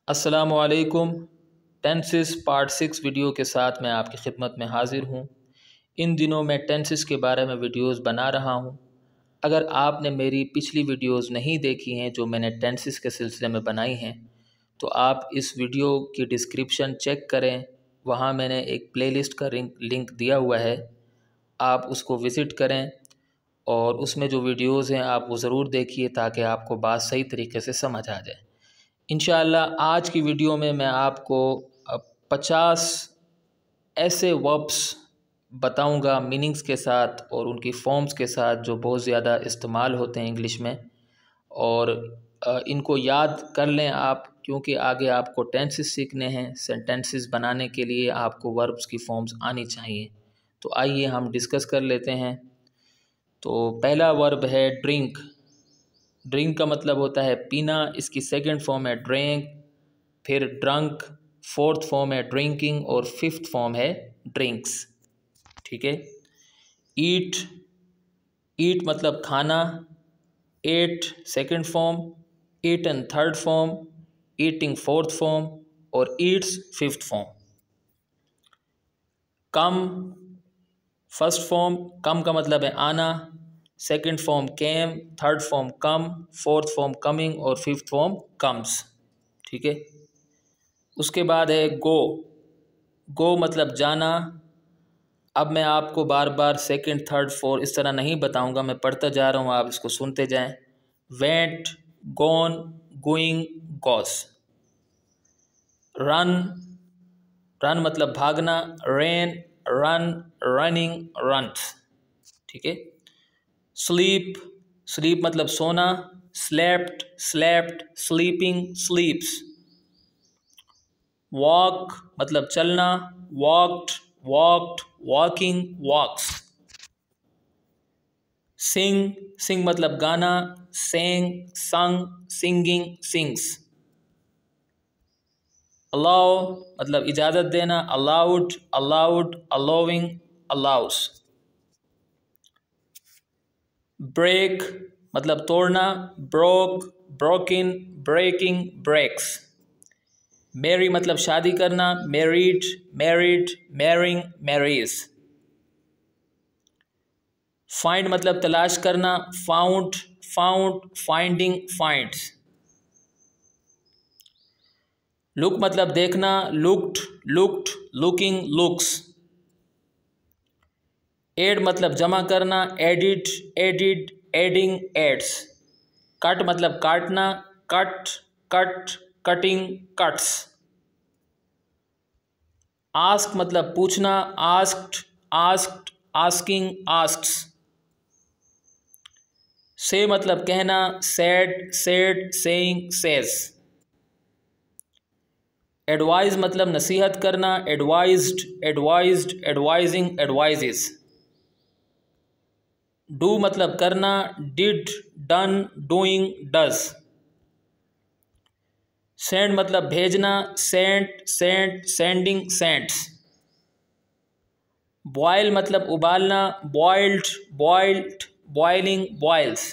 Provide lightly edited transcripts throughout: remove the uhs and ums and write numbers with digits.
अस्सलामुअलैकुम। Tenses part 6 video के साथ मैं आपकी खिदमत में हाज़िर हूँ। इन दिनों मैं टेंसेस के बारे में वीडियोस बना रहा हूँ। अगर आपने मेरी पिछली वीडियोस नहीं देखी हैं जो मैंने टेंसेस के सिलसिले में बनाई हैं, तो आप इस वीडियो की डिस्क्रिप्शन चेक करें। वहाँ मैंने एक प्लेलिस्ट का लिंक दिया हुआ है, आप उसको विज़िट करें और उसमें जो वीडियोस हैं आप वो ज़रूर देखिए ताकि आपको बात सही तरीके से समझ आ जाए। इंशाअल्लाह आज की वीडियो में मैं आपको 50 ऐसे वर्ब्स बताऊंगा मीनिंग्स के साथ और उनकी फॉर्म्स के साथ जो बहुत ज़्यादा इस्तेमाल होते हैं इंग्लिश में, और इनको याद कर लें आप, क्योंकि आगे आपको टेंसेस सीखने हैं। सेंटेंसेस बनाने के लिए आपको वर्ब्स की फॉर्म्स आनी चाहिए। तो आइए हम डिस्कस कर लेते हैं। तो पहला वर्ब है ड्रिंक। ड्रिंक का मतलब होता है पीना, इसकी सेकंड फॉर्म है ड्रिंक, फिर ड्रंक, फोर्थ फॉर्म है ड्रिंकिंग और फिफ्थ फॉर्म है ड्रिंक्स। ठीक है। ईट, ईट मतलब खाना, ate second form, eaten third form, eating fourth form और eats fifth form. Come first form, come का मतलब है आना, second form came, third form come, fourth form coming और फिफ्थ फॉर्म कम्स। ठीक है। उसके बाद है गो। गो मतलब जाना। अब मैं आपको बार बार सेकंड थर्ड फोर्थ इस तरह नहीं बताऊंगा, मैं पढ़ता जा रहा हूँ, आप इसको सुनते जाएं। Went, gone, going, Gauss. Run, run मतलब भागना, रेन, रन, रनिंग, रन्स। ठीक है। स्लीप, स्लीप मतलब सोना, स्लेप्ट, स्लेप्ट, स्लीपिंग, स्लीप्स। वॉक मतलब चलना, वॉक्ड, वॉक्ड, वॉकिंग, वॉक्स। सिंग, सिंग मतलब गाना, सेंग, संग, सिंगिंग, सिंग्स। अलाउ मतलब इजाज़त देना, allowed, allowed, allowing, allows. Break मतलब तोड़ना, broke, broken, breaking, breaks. Marry मतलब शादी करना, married, married, marrying, marries. Find मतलब तलाश करना, found, found, finding, finds. Look मतलब देखना, looked, looked, looking, looks. Add मतलब जमा करना, added, added, adding, adds. Cut मतलब काटना, cut, cut, cutting, cuts. Ask मतलब पूछना, asked, asked, asking, asks. Say मतलब कहना, said, said, saying, says. Advise मतलब नसीहत करना, advised, advised, advising, advises. Do मतलब करना, did, done, doing, does. Send मतलब भेजना, sent, sent, sending, sends. Boil मतलब उबालना, boiled, boiled, boiling, boils.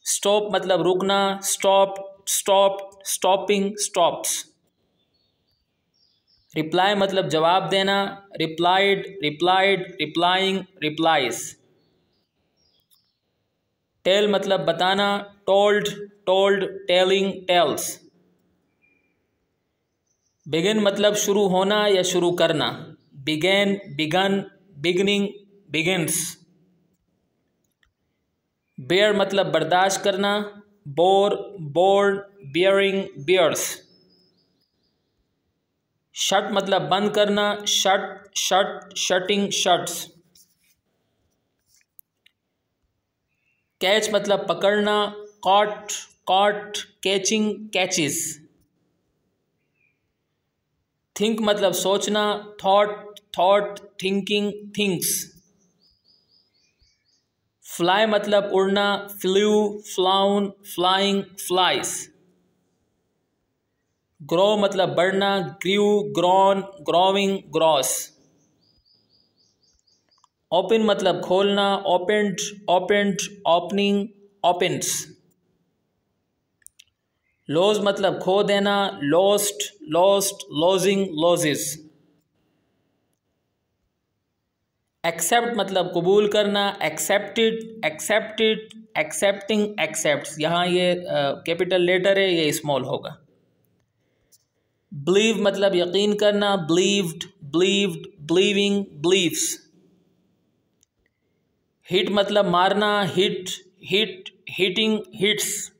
Stop मतलब रुकना, stop, stop, stopping, stops. Reply मतलब जवाब देना, replied, replied, replying, replies. Tell मतलब बताना, told, told, telling, tells. Begin मतलब शुरू होना या शुरू करना, began, begun, beginning, begins. Bear मतलब बर्दाश्त करना, bore, borne, bearing, bears. Shut मतलब बंद करना, shut, shut, shutting, shuts. Catch मतलब पकड़ना, caught, caught, catching, catches. Think मतलब सोचना, thought, thought, thinking, thinks. Fly मतलब उड़ना, flew, flown, flying, flies. Grow मतलब बढ़ना, grew, grown, growing, grows. Open मतलब खोलना, opened, opened, opening, opens. Lose मतलब खो देना, lost, lost, losing, loses. Accept मतलब कबूल करना, एक्सेप्टेड, एक्सेप्टेड, एक्सेप्टिंग, एक्सेप्ट। यहाँ ये कैपिटल लेटर है, ये स्मॉल होगा। बिलीव मतलब यकीन करना, believed, believed, believing, believes. Hit मतलब मारना, hit, hit, hitting, hits.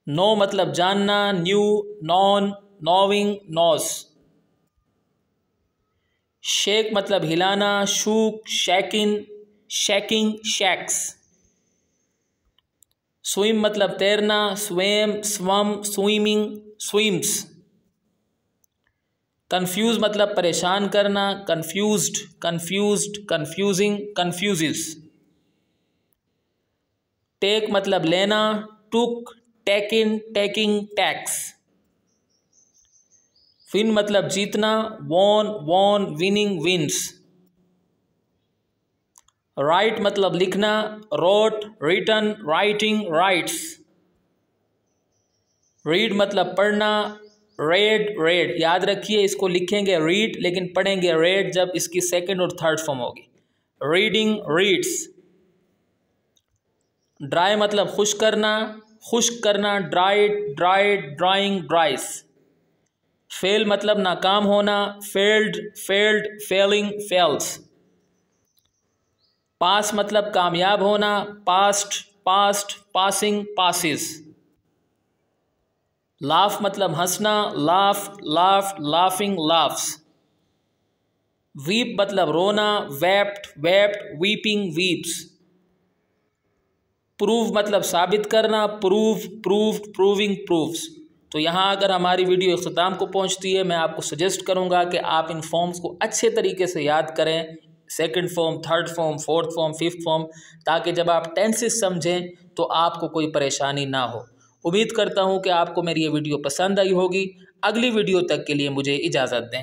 Know मतलब जानना, knew, known, knowing, knows. Shake मतलब हिलाना, shook, shaken, shaking, shakes. Swim मतलब तैरना, swam, swum, swimming, swims. Confuse मतलब परेशान करना, confused, confused, confusing, confuses. Take मतलब लेना, took, taken, taking, takes. Win मतलब जीतना, won, won, winning, wins. Write मतलब लिखना, wrote, written, writing, writes. Read मतलब पढ़ना, रेड, रेड। याद रखिए इसको लिखेंगे रीड लेकिन पढ़ेंगे रेड जब इसकी सेकंड और थर्ड फॉर्म होगी। Reading, reads. ड्राई मतलब खुश्क करना, खुश्क करना, dried, dried, drawing, Dryas. Fail मतलब नाकाम होना, फेल्ड, फेल्ड, फेलिंग, फेल्स। पास मतलब कामयाब होना, past, past, passing, passes. Laugh मतलब हंसना, laugh, laugh, laughing, laughs. Weep मतलब रोना, wept, wept, weeping, weeps. Prove मतलब साबित करना, प्रूव, प्रूव्ड, प्रूविंग, प्रूव्स। तो यहाँ अगर हमारी वीडियो इख्तिताम को पहुँचती है, मैं आपको सजेस्ट करूँगा कि आप इन फॉर्म्स को अच्छे तरीके से याद करें, second form, third form, fourth form, fifth form, ताकि जब आप टेंसेस समझें तो आपको कोई परेशानी ना हो। उम्मीद करता हूँ कि आपको मेरी ये वीडियो पसंद आई होगी। अगली वीडियो तक के लिए मुझे इजाज़त दें।